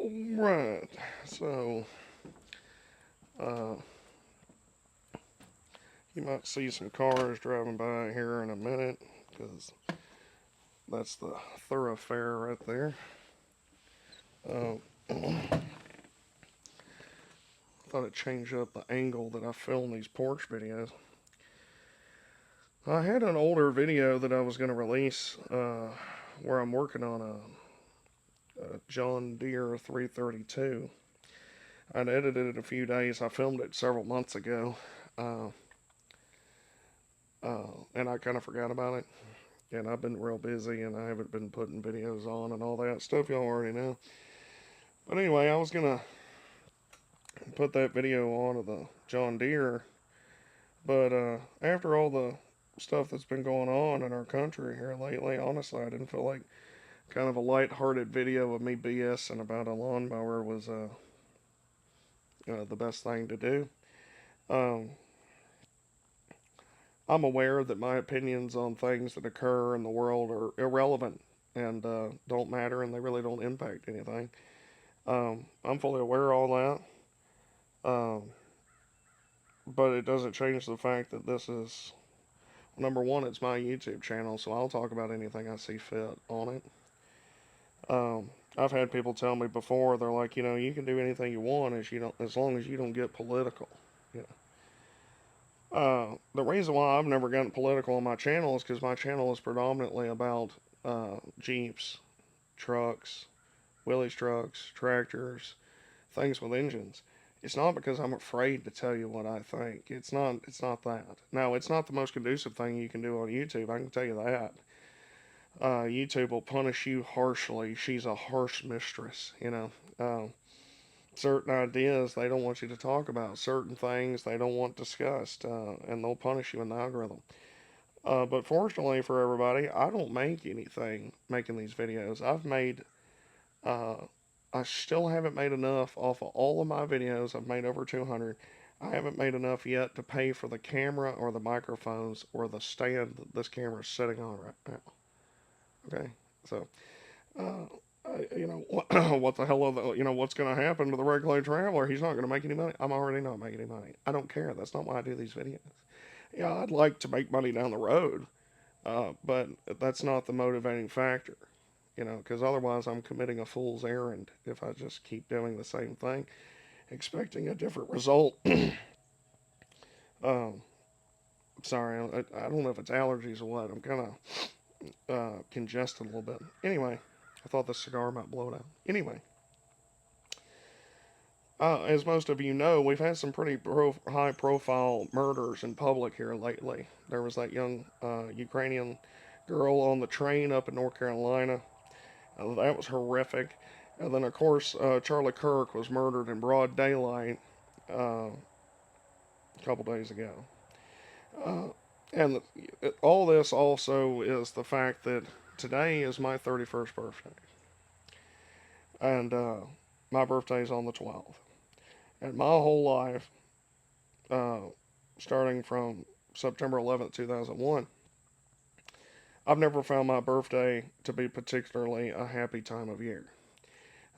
Right. So, uh, you might see some cars driving by here in a minute because that's the thoroughfare right there. Uh, thought I'd change up the angle that I film these porch videos. I had an older video that I was going to release where I'm working on a John Deere 332. I'd edited it a few days. I filmed it several months ago, uh, and I kind of forgot about it. And I've been real busy, and I haven't been putting videos on and all that stuff y'all already know. But anyway, I was gonna put that video on of the John Deere, but after all the stuff that's been going on in our country here lately, honestly, I didn't feel like kind of a light-hearted video of me BSing about a lawnmower was the best thing to do. Um, I'm aware that my opinions on things that occur in the world are irrelevant and don't matter, and they really don't impact anything. I'm fully aware of all that, but it doesn't change the fact that this is number one. It's my YouTube channel, so I'll talk about anything I see fit on it. I've had people tell me before, they're like, you can do anything you want as long as you don't get political. Yeah. The reason why I've never gotten political on my channel is because my channel is predominantly about Jeeps, trucks, Willys trucks, tractors, things with engines. It's not because I'm afraid to tell you what I think. It's not. It's not that. Now, it's not the most conducive thing you can do on YouTube. I can tell you that. YouTube will punish you harshly. She's a harsh mistress. Certain ideas they don't want you to talk about. Certain things they don't want discussed, and they'll punish you in the algorithm. But fortunately for everybody, I don't make anything making these videos. Uh, I still haven't made enough off of all of my videos. I've made over 200. I haven't made enough yet to pay for the camera or the microphones or the stand that this camera is sitting on right now. Okay, so uh, what the hell? What's going to happen to the regular traveler? He's not going to make any money. I'm already not making any money. I don't care. That's not why I do these videos. Yeah, I'd like to make money down the road, but that's not the motivating factor. Because otherwise I'm committing a fool's errand if I just keep doing the same thing, expecting a different result. um, Sorry, I don't know if it's allergies or what. I'm kind of congested a little bit. Anyway, I thought the cigar might blow it out. Anyway, as most of you know, we've had some pretty high profile murders in public here lately. There was that young Ukrainian girl on the train up in North Carolina. That was horrific. And then, of course, Charlie Kirk was murdered in broad daylight uh, a couple days ago. Uh, and all this also is the fact that today is my 31st birthday. And my birthday is on the 12th. And my whole life, uh, starting from September 11th, 2001, I've never found my birthday to be particularly a happy time of year.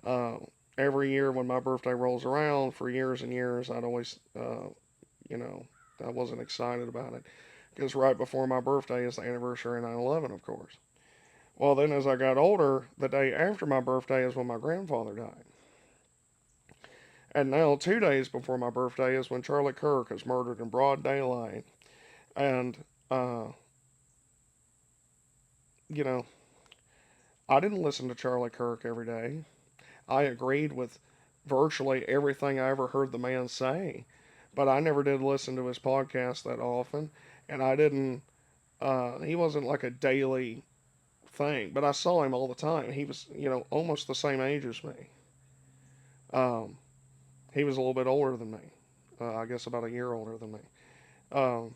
Uh, every year when my birthday rolls around, for years and years, I'd always, you know, I wasn't excited about it. Because right before my birthday is the anniversary of 9/11, of course. Well, then as I got older, the day after my birthday is when my grandfather died. And now, 2 days before my birthday is when Charlie Kirk is murdered in broad daylight. And, uh, you know, I didn't listen to Charlie Kirk every day. I agreed with virtually everything I ever heard the man say, but I never did listen to his podcast that often. And I didn't, he wasn't like a daily thing, but I saw him all the time. He was, almost the same age as me. Um, he was a little bit older than me. I guess about a year older than me. Um,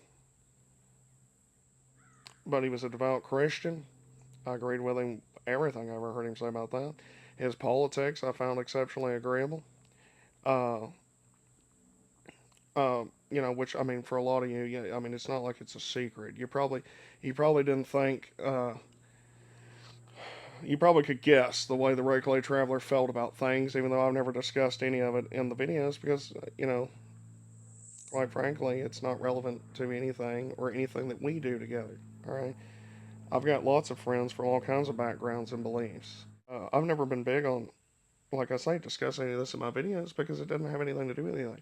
but he was a devout Christian. I agreed with him everything I ever heard him say about that. His politics I found exceptionally agreeable. Uh, which I mean, for a lot of you, yeah, I mean, it's not like it's a secret. You probably didn't think You probably could guess the way the regular traveler felt about things, even though I've never discussed any of it in the videos because, quite frankly, it's not relevant to anything or anything that we do together. All right. I've got lots of friends from all kinds of backgrounds and beliefs. I've never been big on, like I say, discussing any of this in my videos because it doesn't have anything to do with anything.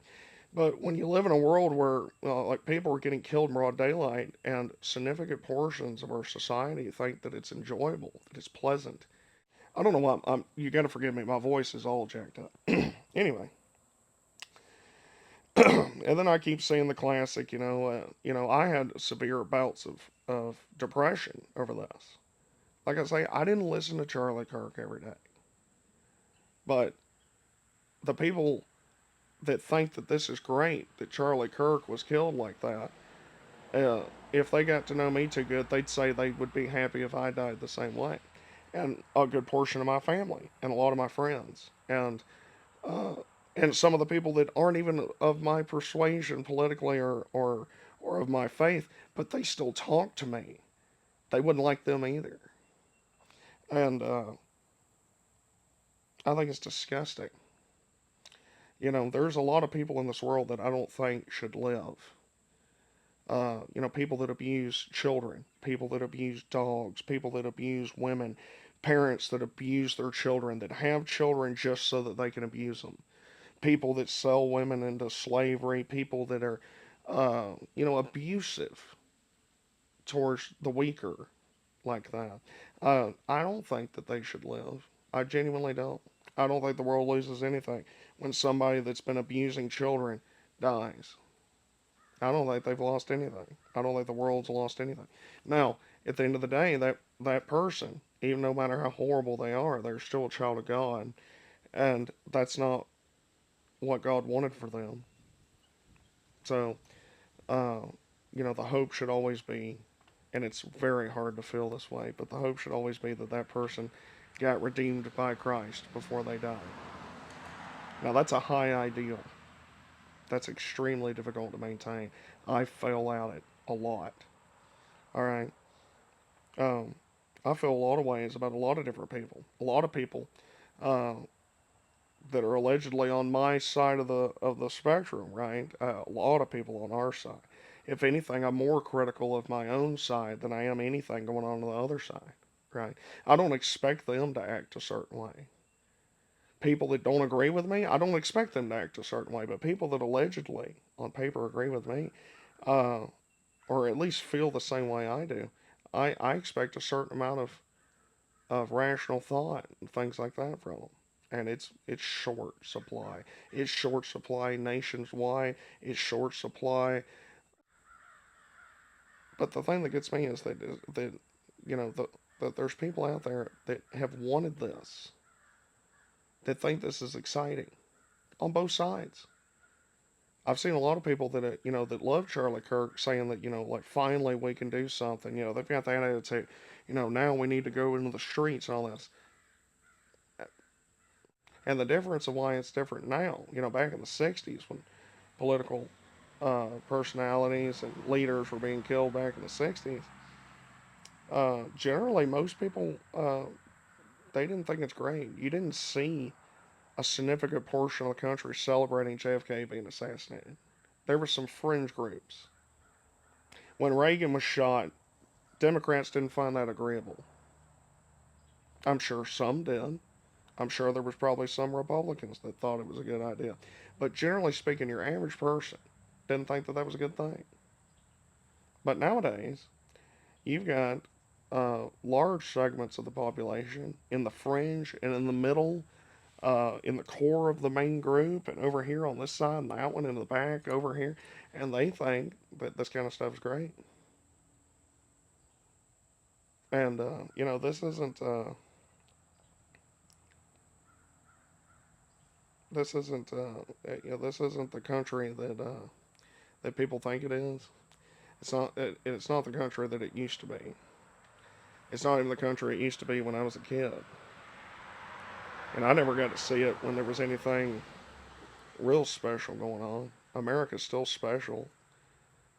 But when you live in a world where, like, people are getting killed in broad daylight, and significant portions of our society think that it's enjoyable, that it's pleasant. I don't know why you got to forgive me. My voice is all jacked up. Anyway, and then I keep seeing the classic. I had severe bouts of depression over this. Like I say, I didn't listen to Charlie Kirk every day, but the people that think that this is great that Charlie Kirk was killed like that, uh, if they got to know me too good, they'd say they would be happy if I died the same way, and a good portion of my family and a lot of my friends uh, and some of the people that aren't even of my persuasion politically or of my faith, but they still talk to me. They wouldn't like them either, and I think it's disgusting. There's a lot of people in this world that I don't think should live. People that abuse children, people that abuse dogs, people that abuse women, parents that abuse their children, that have children just so that they can abuse them, people that sell women into slavery, people that are, abusive towards the weaker like that. I don't think that they should live. I genuinely don't. I don't think the world loses anything when somebody that's been abusing children dies. I don't think they've lost anything. I don't think the world's lost anything. Now, at the end of the day, that person, even no matter how horrible they are, they're still a child of God, and that's not what God wanted for them. So, uh, the hope should always be, and it's very hard to feel this way, but the hope should always be that that person got redeemed by Christ before they died. Now, that's a high ideal. That's extremely difficult to maintain. I fail at it a lot. All right. Um, I feel a lot of ways about a lot of different people. A lot of people uh, that are allegedly on my side of the spectrum, right? A lot of people on our side. If anything, I'm more critical of my own side than I am anything going on the other side, right? I don't expect them to act a certain way. People that don't agree with me, I don't expect them to act a certain way. But people that allegedly, on paper, agree with me, uh, or at least feel the same way I do, I expect a certain amount of rational thought and things like that from them. And it's short supply. It's short supply nationwide. It's short supply. But the thing that gets me is that you know the, that there's people out there that have wanted this, that think this is exciting on both sides. I've seen a lot of people that that love Charlie Kirk saying that like finally we can do something. They've got that attitude. Now we need to go into the streets and all this. And the difference of why it's different now, back in the '60s when political personalities and leaders were being killed back in the '60s, generally most people they didn't think it's great. You didn't see a significant portion of the country celebrating JFK being assassinated. There were some fringe groups. When Reagan was shot, Democrats didn't find that agreeable. I'm sure some did. I'm sure there was probably some Republicans that thought it was a good idea. But generally speaking, your average person didn't think that that was a good thing. But nowadays, you've got large segments of the population in the fringe and in the middle, in the core of the main group, and over here on this side, and that one in the back over here, and they think that this kind of stuff is great. And this isn't the country that people think it is. It's not the country that it used to be. It's not even the country it used to be when I was a kid. And I never got to see it when there was anything real special going on. America's still special.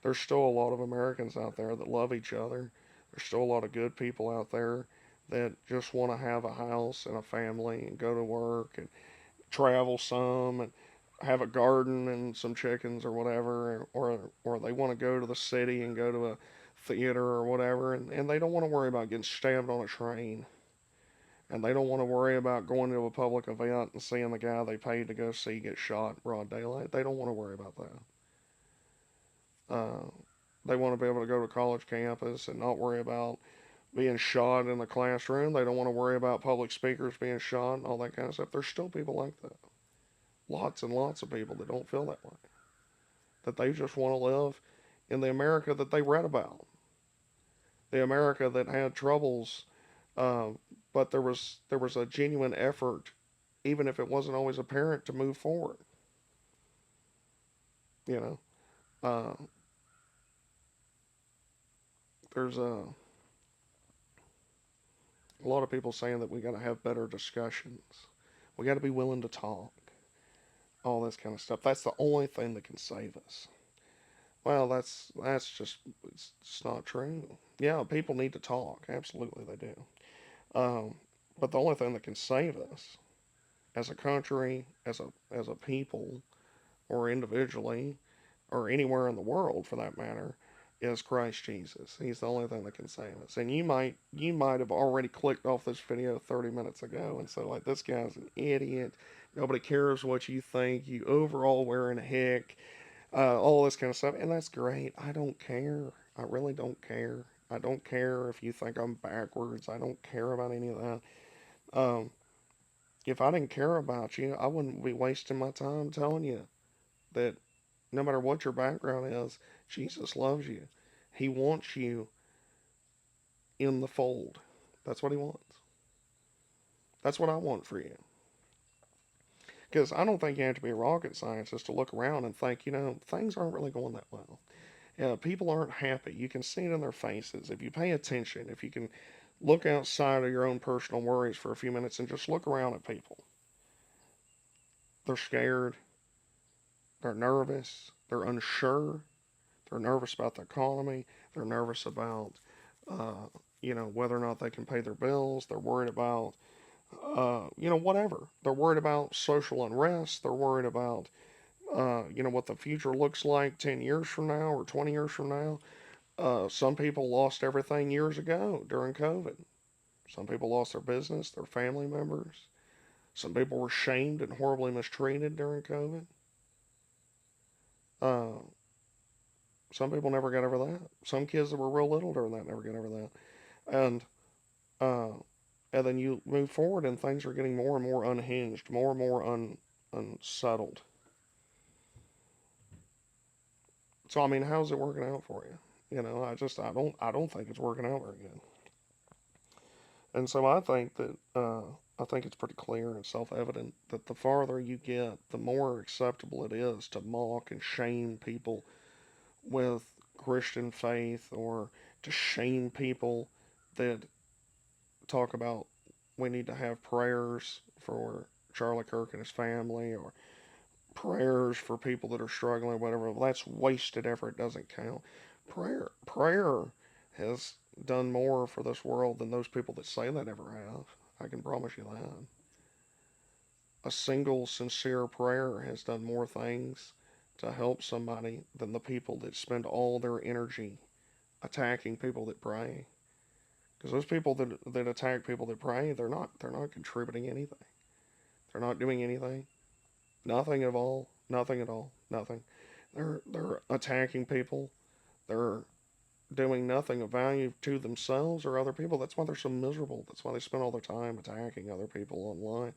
There's still a lot of Americans out there that love each other. There's still a lot of good people out there that just want to have a house and a family and go to work and travel some and have a garden and some chickens or whatever, or they want to go to the city and go to a theater or whatever, and they don't want to worry about getting stabbed on a train, and they don't want to worry about going to a public event and seeing the guy they paid to go see get shot in broad daylight. They don't want to worry about that. They want to be able to go to college campus and not worry about being shot in the classroom. They don't want to worry about public speakers being shot and all that kind of stuff. There's still people like that. Lots and lots of people that don't feel that way. That they just want to live in the America that they read about. The America that had troubles, but there was a genuine effort, even if it wasn't always apparent, to move forward. You know, uh, there's a lot of people saying that we got to have better discussions. We got to be willing to talk. All this kind of stuff. That's the only thing that can save us. Well, it's not true. Yeah, people need to talk. Absolutely, they do. Um, but the only thing that can save us as a country, as a people, or individually, or anywhere in the world for that matter, is Christ Jesus. He's the only thing that can save us. And you might have already clicked off this video 30 minutes ago and said like this guy's an idiot. Nobody cares what you think. You overall wearing a hick. All this kind of stuff, and that's great. I don't care. I really don't care. I don't care if you think I'm backwards. I don't care about any of that. Um, if I didn't care about you, I wouldn't be wasting my time telling you that no matter what your background is, Jesus loves you. He wants you in the fold. That's what he wants. That's what I want for you. Because I don't think you have to be a rocket scientist to look around and think, things aren't really going that well. Yeah, people aren't happy. You can see it in their faces. If you pay attention, if you can look outside of your own personal worries for a few minutes and just look around at people, they're scared, they're nervous, they're unsure, they're nervous about the economy, they're nervous about, uh, whether or not they can pay their bills, they're worried about, whatever. They're worried about social unrest, they're worried about, what the future looks like 10 years from now or 20 years from now. Some people lost everything years ago during COVID. Some people lost their business, their family members. Some people were shamed and horribly mistreated during COVID. Uh, some people never got over that. Some kids that were real little during that never got over that. And uh, and then you move forward, and things are getting more and more unhinged, more and more unsettled. So I mean, how's it working out for you? I don't think it's working out very good. And so I think it's pretty clear and self-evident that the farther you get, the more acceptable it is to mock and shame people with Christian faith, or to shame people that talk about we need to have prayers for Charlie Kirk and his family, or prayers for people that are struggling, or whatever. Well, that's wasted effort. It doesn't count. Prayer has done more for this world than those people that say that ever have. I can promise you that. A single sincere prayer has done more things to help somebody than the people that spend all their energy attacking people that pray. Because those people that attack people that pray, they're not contributing anything. They're not doing anything. Nothing at all. Nothing at all. Nothing. They're attacking people. They're doing nothing of value to themselves or other people. That's why they're so miserable. That's why they spend all their time attacking other people online.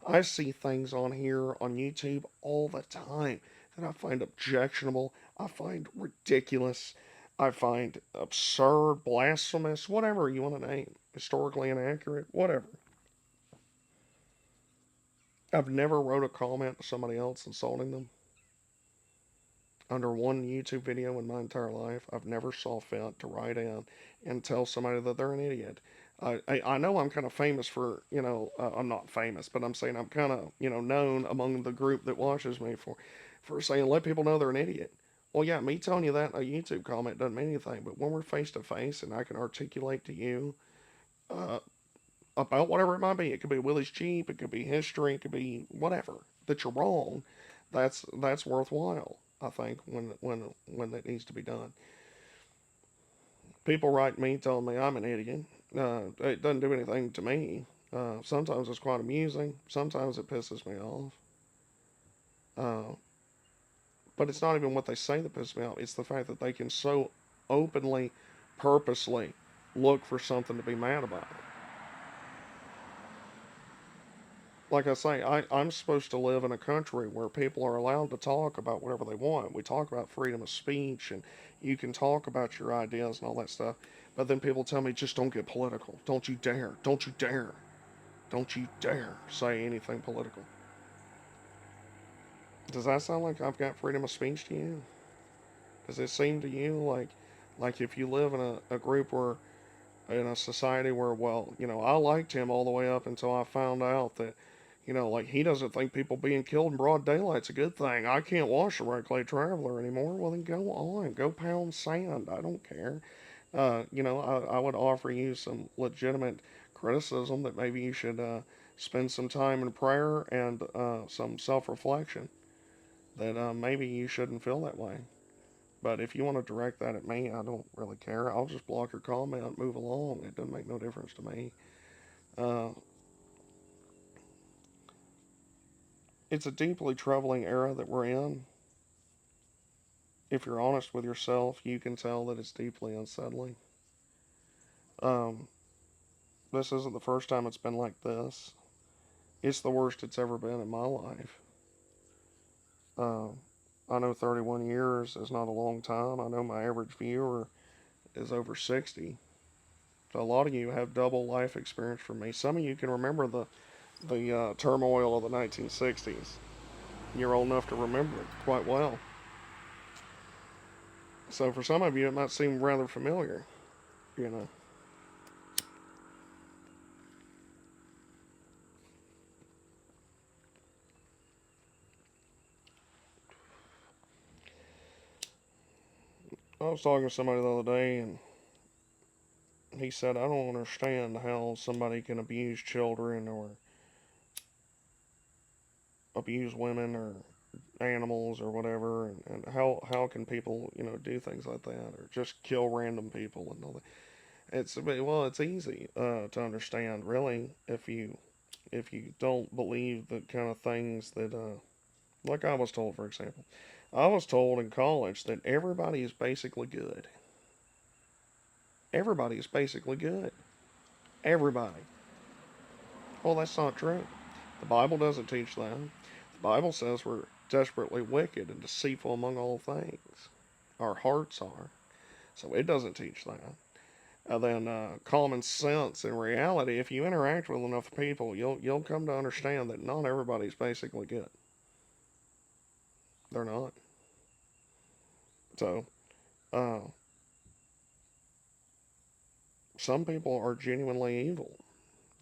I see things on here on YouTube all the time that I find objectionable, I find ridiculous, I find absurd, blasphemous, whatever you want to name, historically inaccurate, whatever. I've never wrote a comment to somebody else insulting them. Under one YouTube video in my entire life, I've never saw fit to write in and tell somebody that they're an idiot. I know I'm kind of famous for, I'm not famous, but I'm saying I'm kind of, known among the group that watches me for saying, let people know they're an idiot. Well, yeah, me telling you that in a YouTube comment doesn't mean anything, but when we're face to face and I can articulate to you, uh, about whatever it might be. It could be Willie's Cheap, it could be history, it could be whatever. That you're wrong. That's worthwhile. I think when that needs to be done. People write me telling me I'm an idiot. It doesn't do anything to me. Sometimes it's quite amusing. Sometimes it pisses me off. Uh, but it's not even what they say that pisses me off. It's the fact that they can so openly, purposely look for something to be mad about. Like I say, I'm supposed to live in a country where people are allowed to talk about whatever they want. We talk about freedom of speech and you can talk about your ideas and all that stuff. But then people tell me, just don't get political. Don't you dare. Don't you dare. Don't you dare say anything political. Does that sound like I've got freedom of speech to you? Does it seem to you like if you live in a group where in a society where, well, I liked him all the way up until I found out that, like he doesn't think people being killed in broad daylight's a good thing. I can't watch the Red Clay Traveler anymore. Well, then go on, go pound sand. I don't care. I would offer you some legitimate criticism that maybe you should spend some time in prayer and some self-reflection. That maybe you shouldn't feel that way. But if you want to direct that at me, I don't really care. I'll just block your comment, move along. It doesn't make no difference to me. Uh, it's a deeply troubling era that we're in. If you're honest with yourself, you can tell that it's deeply unsettling. Um, this isn't the first time it's been like this. It's the worst it's ever been in my life. Uh, I know 31 years is not a long time. I know my average viewer is over 60. So a lot of you have double life experience from me. Some of you can remember the turmoil of the 1960s. You're old enough to remember it quite well. So for some of you, it might seem rather familiar. You know, I was talking to somebody the other day, and he said, "I don't understand how somebody can abuse children or abuse women or animals or whatever, and how can people do things like that or just kill random people and all that." It's easy to understand really if you don't believe the kind of things that like I was told, for example. I was told in college that everybody is basically good. Everybody is basically good. Everybody. Well, that's not true. The Bible doesn't teach that. The Bible says we're desperately wicked and deceitful among all things. Our hearts are. So it doesn't teach that. And then common sense and reality. If you interact with enough people, you'll come to understand that not everybody's basically good. They're not. So uh, some people are genuinely evil.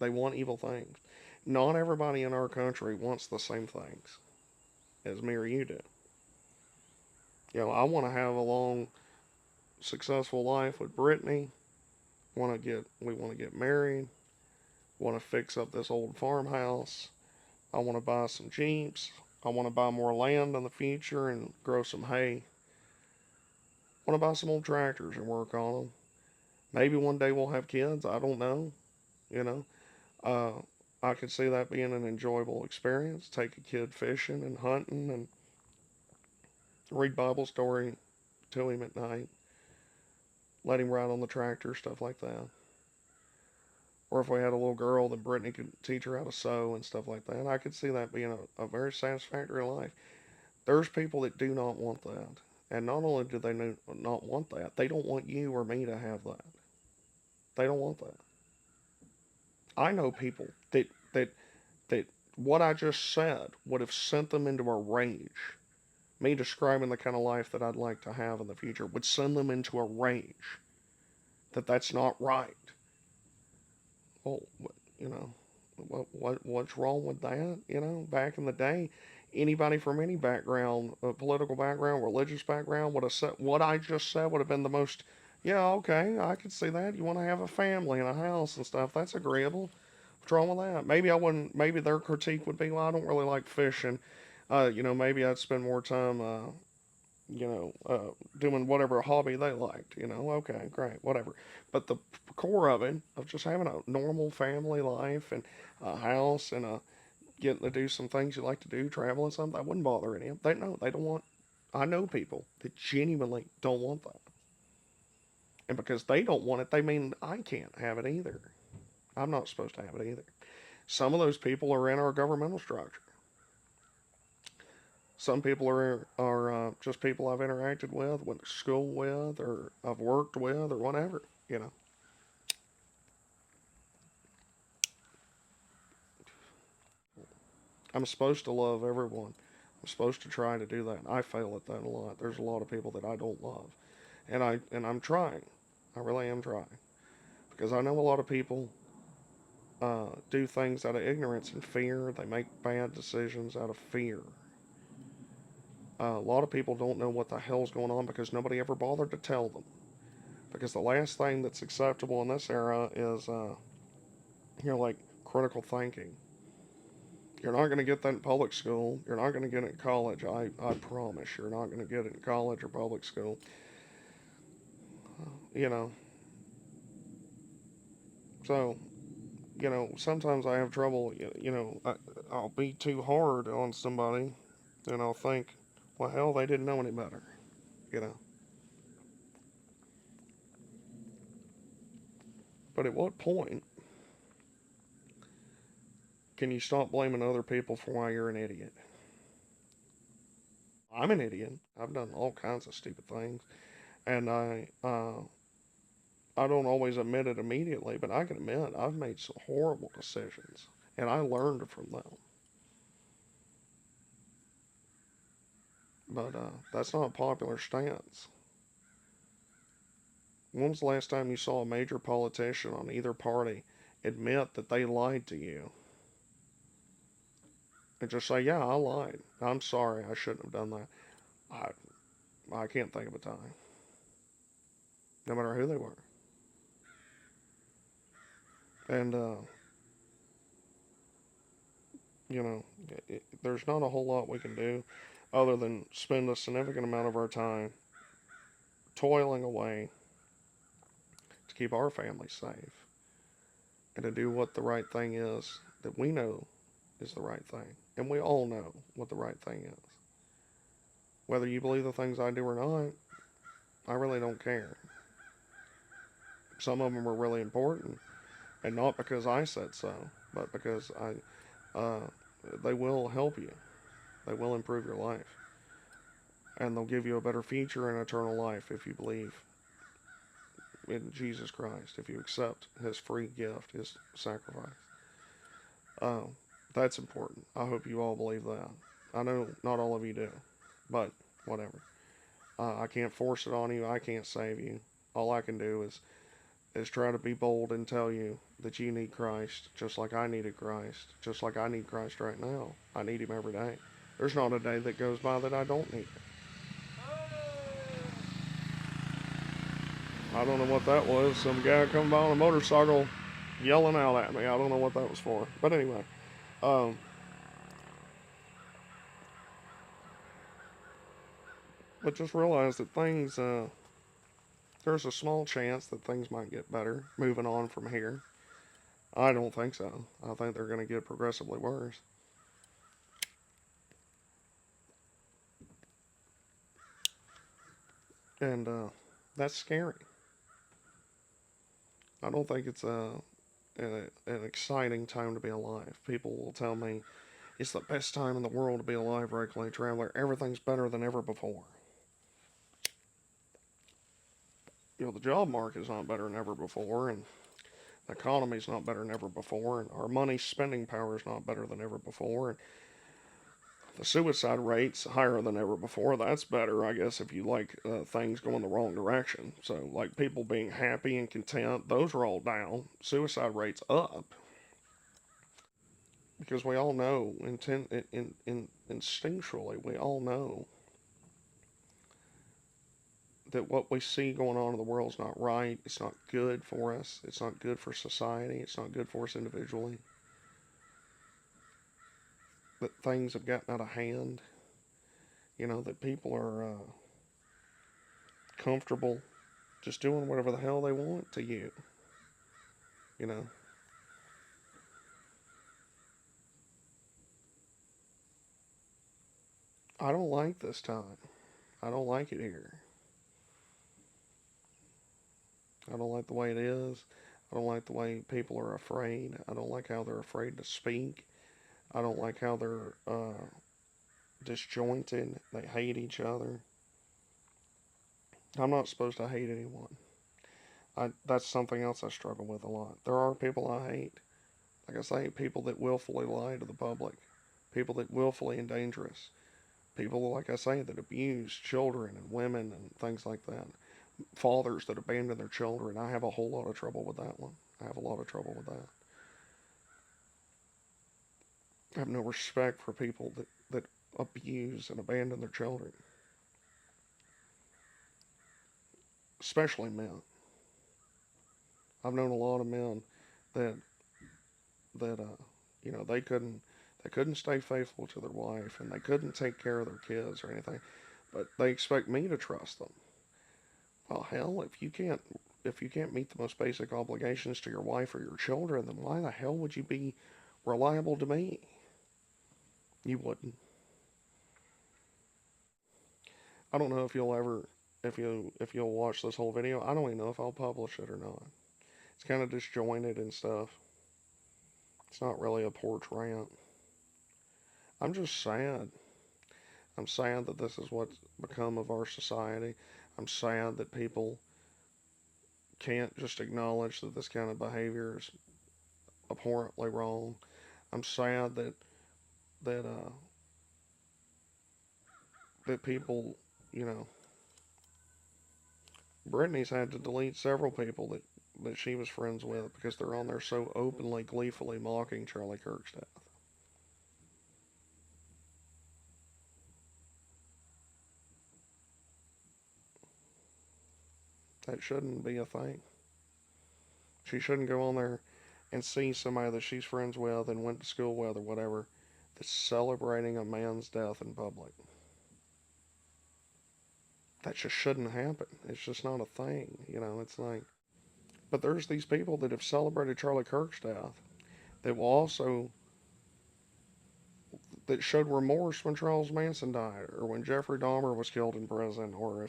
They want evil things. Not everybody in our country wants the same things as me or you do. I want to have a long, successful life with Brittany. We want to get married. Want to fix up this old farmhouse. I want to buy some Jeeps. I want to buy more land in the future and grow some hay. I want to buy some old tractors and work on them. Maybe one day we'll have kids. I don't know. You know, uh, I could see that being an enjoyable experience. Take a kid fishing and hunting and read Bible story to him at night. Let him ride on the tractor, stuff like that. Or if we had a little girl, then Brittany could teach her how to sew and stuff like that. I could see that being a very satisfactory life. There's people that do not want that. And not only do they not want that, they don't want you or me to have that. They don't want that. I know people that what I just said would have sent them into a rage. Me describing the kind of life that I'd like to have in the future would send them into a rage that that's not right. Well, you know, what's wrong with that? Back in the day, anybody from any background, political background, religious background, would have said what I just said would have been the most. Yeah, okay, I could see that. You want to have a family and a house and stuff. That's agreeable. wrong with that? Maybe I wouldn't. Maybe their critique would be, well, I don't really like fishing. Maybe I'd spend more time, doing whatever hobby they liked. Okay, great, whatever. But the core of it, of just having a normal family life and a house and getting to do some things you like to do, travel and something, that wouldn't bother any of them. They know they don't want. I know people that genuinely don't want that, and because they don't want it, they mean I can't have it either. I'm not supposed to have it either. Some of those people are in our governmental structure. Some people are just people I've interacted with, went to school with, or I've worked with, or whatever. You know, I'm supposed to love everyone. I'm supposed to try to do that. I fail at that a lot. There's a lot of people that I don't love, and I'm trying. I really am trying because I know a lot of people do things out of ignorance and fear. They make bad decisions out of fear. A lot of people don't know what the hell's going on because nobody ever bothered to tell them. Because the last thing that's acceptable in this era is, like critical thinking. You're not going to get that in public school. You're not going to get it in college. I promise. You're not going to get it in college or public school. You know, so, sometimes I have trouble, I'll be too hard on somebody and I'll think, well, hell, they didn't know any better, you know. But at what point can you stop blaming other people for why you're an idiot? I'm an idiot. I've done all kinds of stupid things, and I don't always admit it immediately, but I can admit I've made some horrible decisions, and I learned from them. But that's not a popular stance. When was the last time you saw a major politician on either party admit that they lied to you and just say, "Yeah, I lied. I'm sorry. I shouldn't have done that." I can't think of a time. No matter who they were, and you know, there's not a whole lot we can do other than spend a significant amount of our time toiling away to keep our family safe and to do what the right thing is that we know is the right thing. And we all know what the right thing is. Whether you believe the things I do or not, I really don't care. Some of them are really important, and not because I said so, but because uh, they will help you. They will improve your life, and they'll give you a better future and eternal life if you believe in Jesus Christ, if you accept His free gift, His sacrifice. Uh, that's important. I hope you all believe that. I know not all of you do, but whatever. I can't force it on you. I can't save you. All I can do is try to be bold and tell you that you need Christ, just like I needed Christ, just like I need Christ right now. I need Him every day. There's not a day that goes by that I don't need Him. I don't know what that was. Some guy coming by on a motorcycle yelling out at me. I don't know what that was for. But anyway, um, but just realize that there's a small chance that things might get better moving on from here. I don't think so. I think they're going to get progressively worse. And that's scary. I don't think it's an exciting time to be alive. People will tell me it's the best time in the world to be alive, Regulate Traveler. Everything's better than ever before. The job market's not better than ever before, and the economy's not better than ever before, and our money spending power is not better than ever before, and the suicide rate's higher than ever before. That's better, I guess, if you like things going the wrong direction. So, like people being happy and content, those are all down. Suicide rate's up because we all know, instinctually, we all know that what we see going on in the world is not right. It's not good for us. It's not good for society. It's not good for us individually. that things have gotten out of hand. That people are comfortable just doing whatever the hell they want to you. You know, I don't like this time. I don't like it here. I don't like the way it is. I don't like the way people are afraid. I don't like how they're afraid to speak. I don't like how they're disjointed. They hate each other. I'm not supposed to hate anyone. That's something else I struggle with a lot. There are people I hate. Like I say, people that willfully lie to the public, people that willfully and dangerous, people, like I say, that abuse children and women and things like that, fathers that abandon their children. I have a whole lot of trouble with that one. I have a lot of trouble with that. I have no respect for people that abuse and abandon their children, especially men. I've known a lot of men that that they couldn't stay faithful to their wife and they couldn't take care of their kids or anything, but they expect me to trust them. Well, hell, if you can't meet the most basic obligations to your wife or your children, then why the hell would you be reliable to me? You wouldn't. I don't know if you'll watch this whole video. I don't even know if I'll publish it or not. It's kind of disjointed and stuff. It's not really a porch rant. I'm just sad. I'm sad that this is what's become of our society. I'm sad that people can't just acknowledge that this kind of behavior is abhorrently wrong. I'm sad that that people, you know, Brittany's had to delete several people that she was friends with because they're on there so openly, gleefully mocking Charlie Kirk's death. That shouldn't be a thing. She shouldn't go on there and see somebody that she's friends with and went to school with or whatever that's celebrating a man's death in public. That just shouldn't happen. It's just not a thing. It's like, but there's these people that have celebrated Charlie Kirk's death that will also, that showed remorse when Charles Manson died or when Jeffrey Dahmer was killed in prison or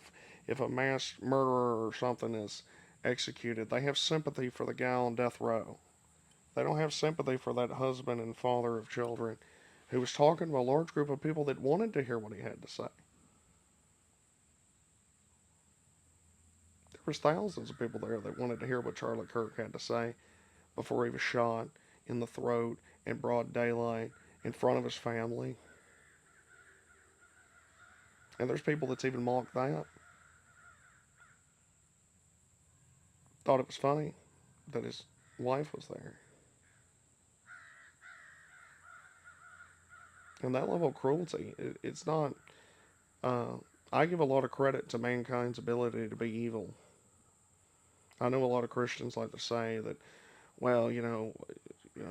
if a mass murderer or something is executed. They have sympathy for the guy on death row. They don't have sympathy for that husband and father of children who was talking to a large group of people that wanted to hear what he had to say. There was thousands of people there that wanted to hear what Charlie Kirk had to say before he was shot in the throat in broad daylight in front of his family. And there's people that's even mocked that. Thought it was funny that his wife was there. And that level of cruelty, it's not. Uh, I give a lot of credit to mankind's ability to be evil. I know a lot of Christians like to say that, well,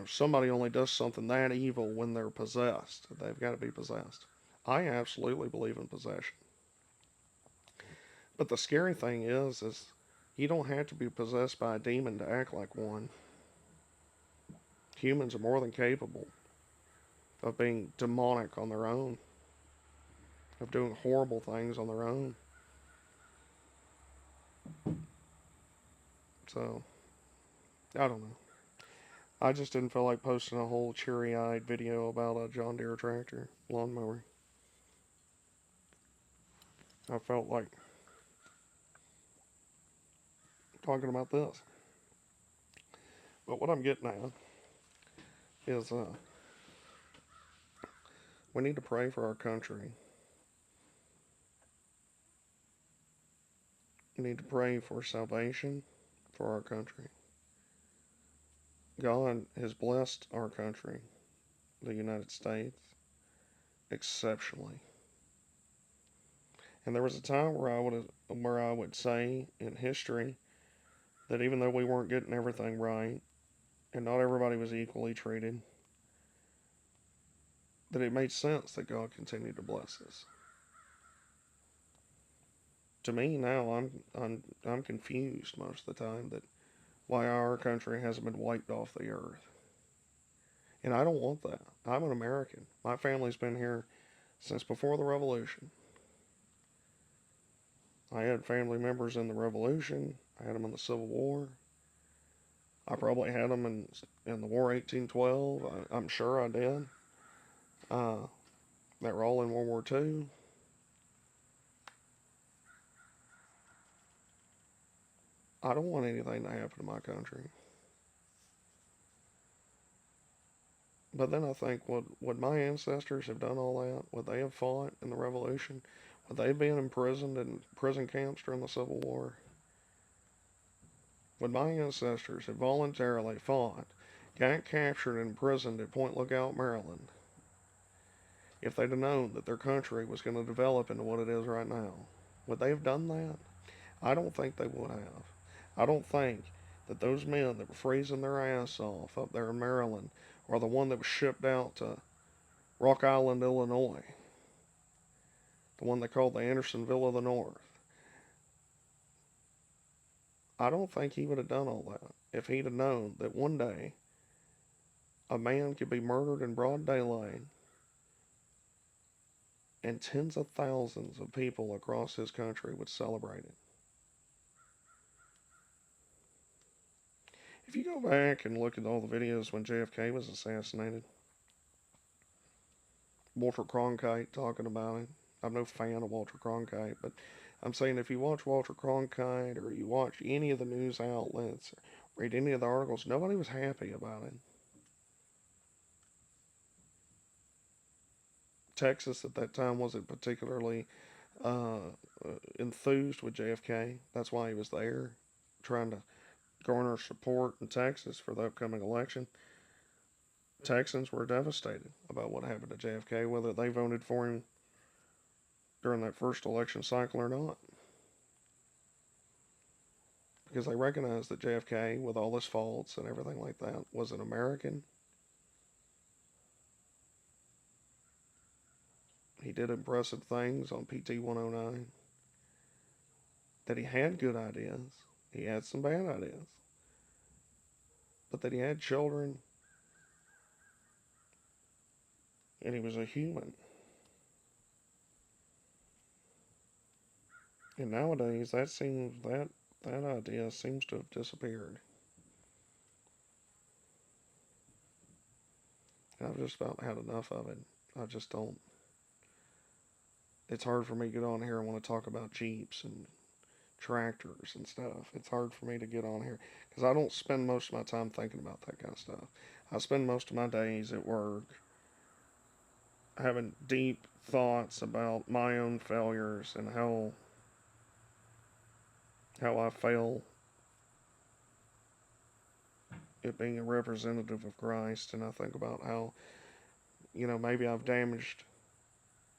somebody only does something that evil when they're possessed. They've got to be possessed. I absolutely believe in possession. But the scary thing is you don't have to be possessed by a demon to act like one. Humans are more than capable of being demonic on their own, of doing horrible things on their own. So, I don't know. I just didn't feel like posting a whole cheery eyed video about a John Deere tractor lawnmower. I felt like talking about this. But what I'm getting at is we need to pray for our country. We need to pray for salvation for our country. God has blessed our country, the United States, exceptionally. And there was a time where I would say in history that even though we weren't getting everything right and not everybody was equally treated, that it made sense that God continued to bless us. To me now, I'm confused most of the time that why our country hasn't been wiped off the earth. And I don't want that. I'm an American. My family's been here since before the Revolution. I had family members in the Revolution. I had them in the Civil War. I probably had them in the War 1812. I'm sure I did. Uh, they were all in World War II. I don't want anything to happen to my country. But then I think, would my ancestors have done all that? Would they have fought in the Revolution? Would they have been imprisoned in prison camps during the Civil War? Would my ancestors have voluntarily fought, got captured and imprisoned at Point Lookout, Maryland, if they'd have known that their country was going to develop into what it is right now? Would they have done that? I don't think they would have. I don't think that those men that were freezing their ass off up there in Maryland are the one that was shipped out to Rock Island, Illinois, the one they called the Andersonville of the North. I don't think he would have done all that if he'd have known that one day a man could be murdered in broad daylight and tens of thousands of people across his country would celebrate it. If you go back and look at all the videos when JFK was assassinated, Walter Cronkite talking about it. I'm no fan of Walter Cronkite, but I'm saying if you watch Walter Cronkite or you watch any of the news outlets, or read any of the articles, nobody was happy about it. Texas at that time wasn't particularly uh, enthused with JFK. That's why he was there, trying to garner support in Texas for the upcoming election. Texans were devastated about what happened to JFK, whether they voted for him during that first election cycle or not. Because they recognized that JFK, with all his faults and everything like that, was an American. He did impressive things on PT 109. That he had good ideas. He had some bad ideas. But that he had children. And he was a human. And nowadays, that idea seems to have disappeared. I've just about had enough of it. I just don't. It's hard for me to get on here and want to talk about Jeeps and tractors and stuff. It's hard for me to get on here because I don't spend most of my time thinking about that kind of stuff. I spend most of my days at work having deep thoughts about my own failures and how I fail at being a representative of Christ, and I think about how maybe I've damaged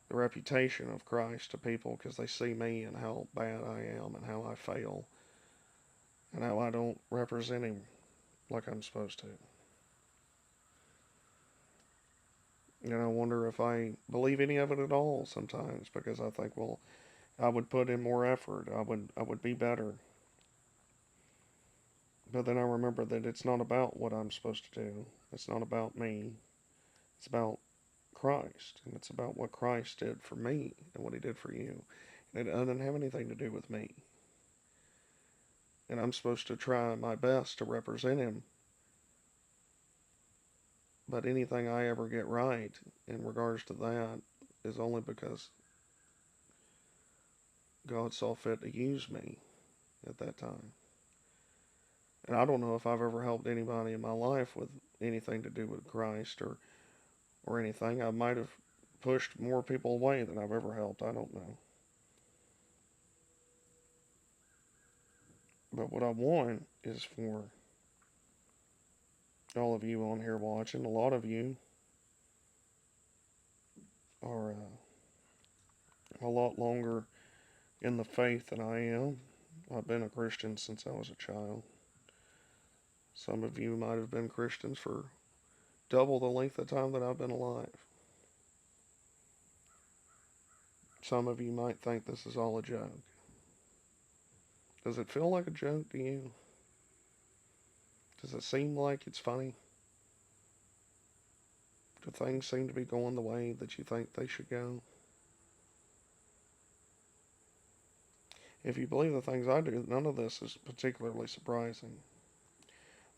the reputation of Christ to people because they see me and how bad I am and how I fail and how I don't represent Him like I'm supposed to. And I wonder if I believe any of it at all sometimes because I think, well, I would put in more effort. I would be better. But then I remember that it's not about what I'm supposed to do. It's not about me. It's about Christ. And it's about what Christ did for me and what He did for you. And it doesn't have anything to do with me. And I'm supposed to try my best to represent Him. But anything I ever get right in regards to that is only because God saw fit to use me at that time. And I don't know if I've ever helped anybody in my life with anything to do with Christ or anything. I might have pushed more people away than I've ever helped. I don't know. But what I want is for all of you on here watching. A lot of you are a lot longer in the faith than I am. I've been a Christian since I was a child. Some of you might have been Christians for double the length of time that I've been alive. Some of you might think this is all a joke. Does it feel like a joke to you? Does it seem like it's funny? Do things seem to be going the way that you think they should go? If you believe the things I do, none of this is particularly surprising.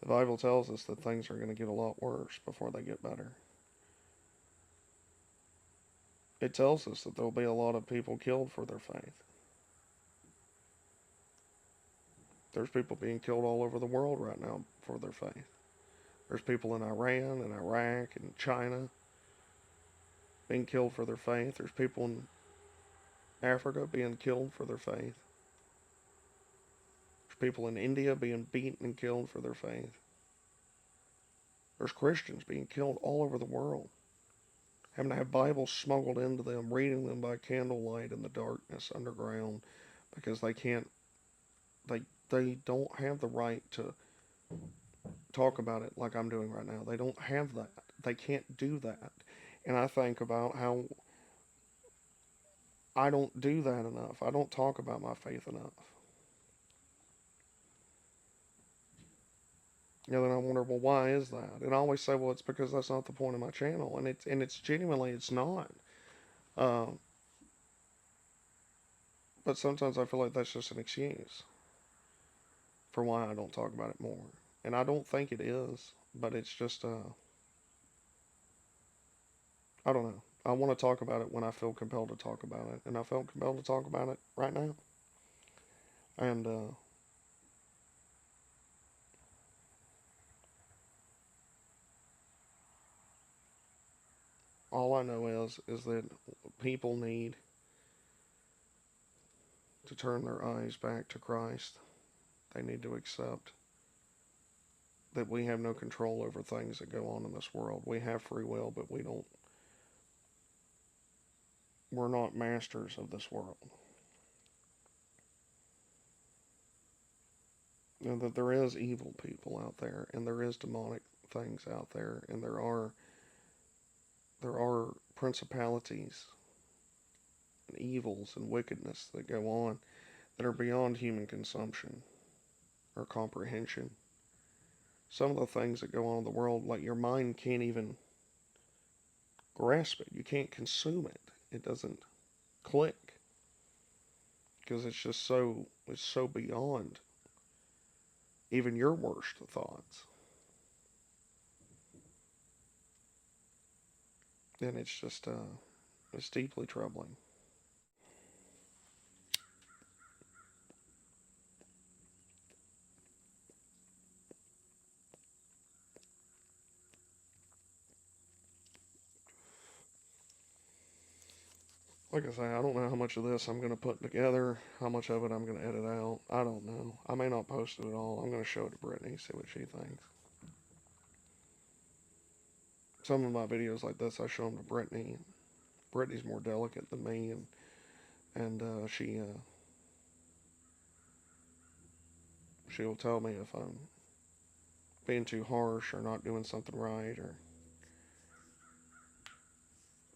The Bible tells us that things are going to get a lot worse before they get better. It tells us that there'll be a lot of people killed for their faith. There's people being killed all over the world right now for their faith. There's people in Iran and Iraq and China being killed for their faith. There's people in Africa being killed for their faith. There's people in India being beaten and killed for their faith. There's Christians being killed all over the world, having to have Bibles smuggled into them, reading them by candlelight in the darkness underground because they they don't have the right to talk about it like I'm doing right now. They don't have that. They can't do that. And I think about how I don't do that enough. I don't talk about my faith enough. Then I wonder, well, why is that? And I always say, well, it's because that's not the point of my channel, and it's genuinely it's not. Um, but sometimes I feel like that's just an excuse for why I don't talk about it more, and I don't think it is, but it's just I don't know. I want to talk about it when I feel compelled to talk about it, and I felt compelled to talk about it right now. And all I know is that people need to turn their eyes back to Christ. They need to accept that we have no control over things that go on in this world. We have free will, but we're not masters of this world. And that there is evil people out there, and there is demonic things out there, and there are principalities and evils and wickedness that go on that are beyond human consumption or comprehension. Some of the things that go on in the world, like your mind can't even grasp it. You can't consume it. It doesn't click because it's so beyond even your worst thoughts. And it's deeply troubling. Like I say, I don't know how much of this I'm going to put together, how much of it I'm going to edit out. I don't know. I may not post it at all. I'm going to show it to Brittany, see what she thinks. Some of my videos like this, I show them to Brittany. Brittany's more delicate than me, and she'll tell me if I'm being too harsh or not doing something right, or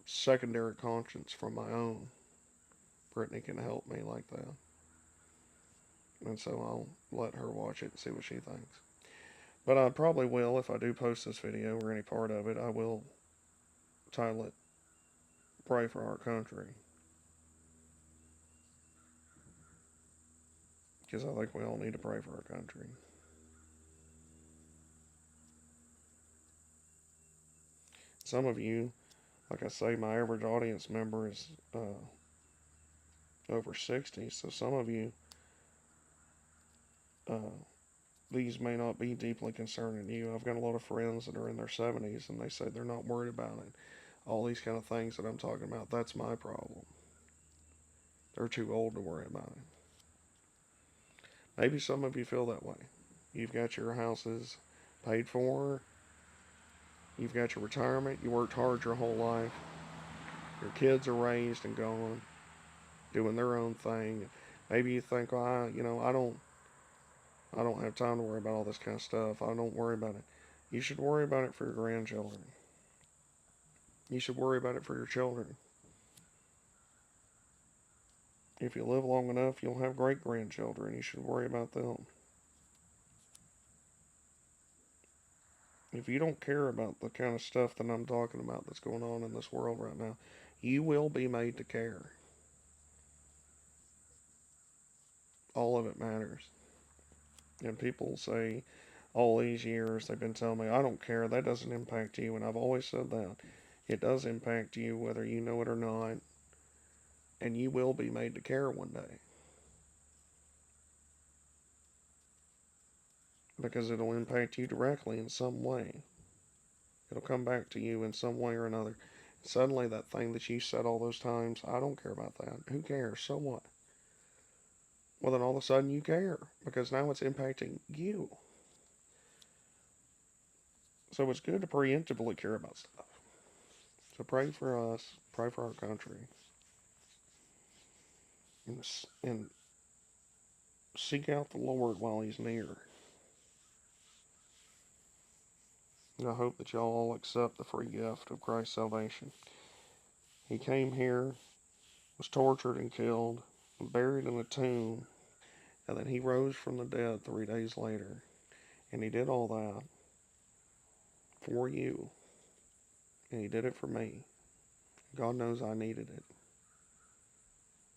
secondary conscience from my own. Brittany can help me like that. And so I'll let her watch it and see what she thinks. But I probably will, if I do post this video or any part of it, I will title it Pray for Our Country. Because I think we all need to pray for our country. Some of you, like I say, my average audience member is over 60, so some of you, uh, these may not be deeply concerning you. I've got a lot of friends that are in their 70s and they say they're not worried about it. All these kind of things that I'm talking about, that's my problem. They're too old to worry about it. Maybe some of you feel that way. You've got your houses paid for, you've got your retirement, you worked hard your whole life, your kids are raised and gone, doing their own thing. Maybe you think, well, I don't have time to worry about all this kind of stuff. I don't worry about it. You should worry about it for your grandchildren. You should worry about it for your children. If you live long enough, you'll have great grandchildren. You should worry about them. If you don't care about the kind of stuff that I'm talking about that's going on in this world right now, you will be made to care. All of it matters. And people say all these years they've been telling me, I don't care, that doesn't impact you. And I've always said that. It does impact you whether you know it or not. And you will be made to care one day. Because it'll impact you directly in some way. It'll come back to you in some way or another. Suddenly, that thing that you said all those times, I don't care about that. Who cares? So what? Well, then all of a sudden you care because now it's impacting you. So it's good to preemptively care about stuff. So pray for us, pray for our country, and seek out the Lord while He's near. And I hope that y'all all accept the free gift of Christ's salvation. He came here, was tortured and killed, and buried in a tomb, and then He rose from the dead 3 days later. And He did all that for you. And He did it for me. God knows I needed it.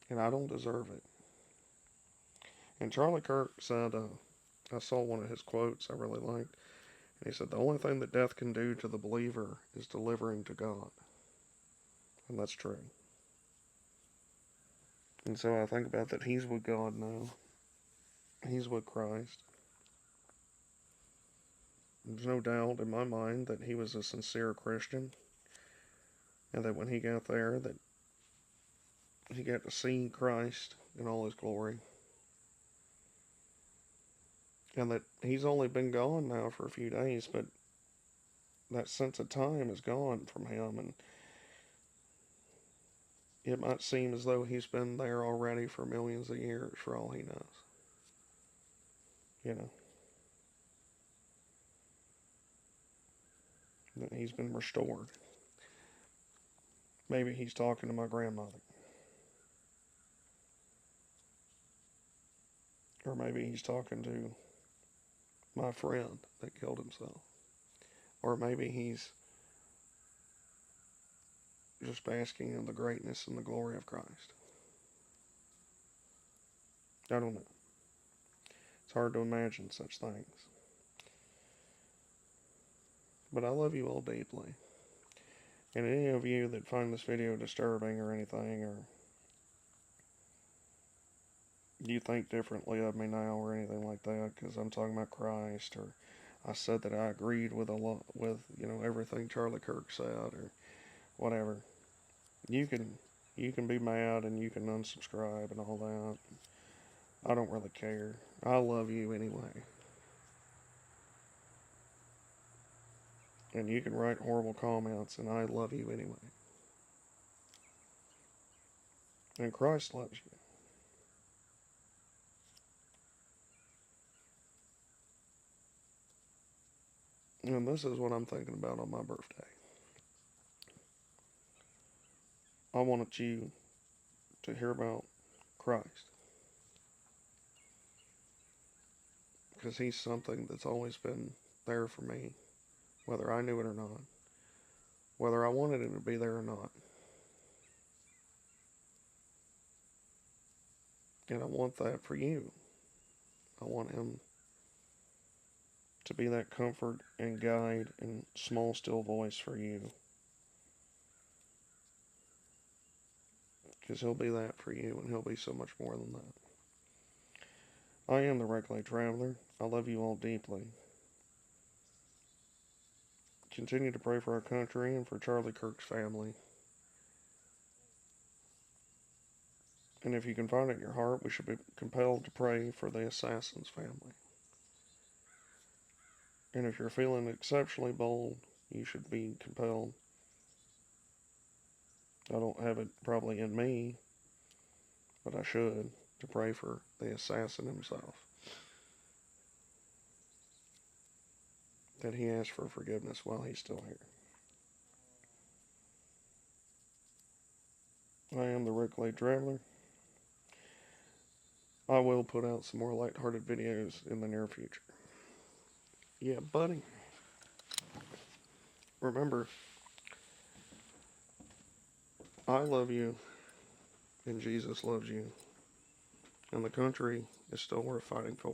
And I don't deserve it. And Charlie Kirk said, I saw one of his quotes I really liked. And he said, the only thing that death can do to the believer is deliver him to God. And that's true. And so I think about that he's with God now. He's with Christ. There's no doubt in my mind that he was a sincere Christian. And that when he got there, that he got to see Christ in all His glory. And that he's only been gone now for a few days, but that sense of time is gone from him. And it might seem as though he's been there already for millions of years, for all he knows. You know, that he's been restored. Maybe he's talking to my grandmother. Or maybe he's talking to my friend that killed himself. Or maybe he's just basking in the greatness and the glory of Christ. I don't know. It's hard to imagine such things. But I love you all deeply. And any of you that find this video disturbing or anything, or you think differently of me now or anything like that, because I'm talking about Christ, or I said that I agreed with a lot with everything Charlie Kirk said, or whatever, you can be mad and you can unsubscribe and all that. I don't really care. I love you anyway. And you can write horrible comments, and I love you anyway. And Christ loves you. And this is what I'm thinking about on my birthday. I wanted you to hear about Christ. Because He's something that's always been there for me, whether I knew it or not. Whether I wanted Him to be there or not. And I want that for you. I want Him to be that comfort and guide and small, still voice for you. Because He'll be that for you, and He'll be so much more than that. I am the Reckless Traveler. I love you all deeply. Continue to pray for our country and for Charlie Kirk's family. And if you can find it in your heart, we should be compelled to pray for the assassin's family. And if you're feeling exceptionally bold, you should be compelled. I don't have it probably in me, but I should, to pray for the assassin himself. That he asks for forgiveness while he's still here. I am the Reckless Traveler. I will put out some more lighthearted videos in the near future. Yeah, buddy. Remember, I love you, and Jesus loves you, and the country is still worth fighting for.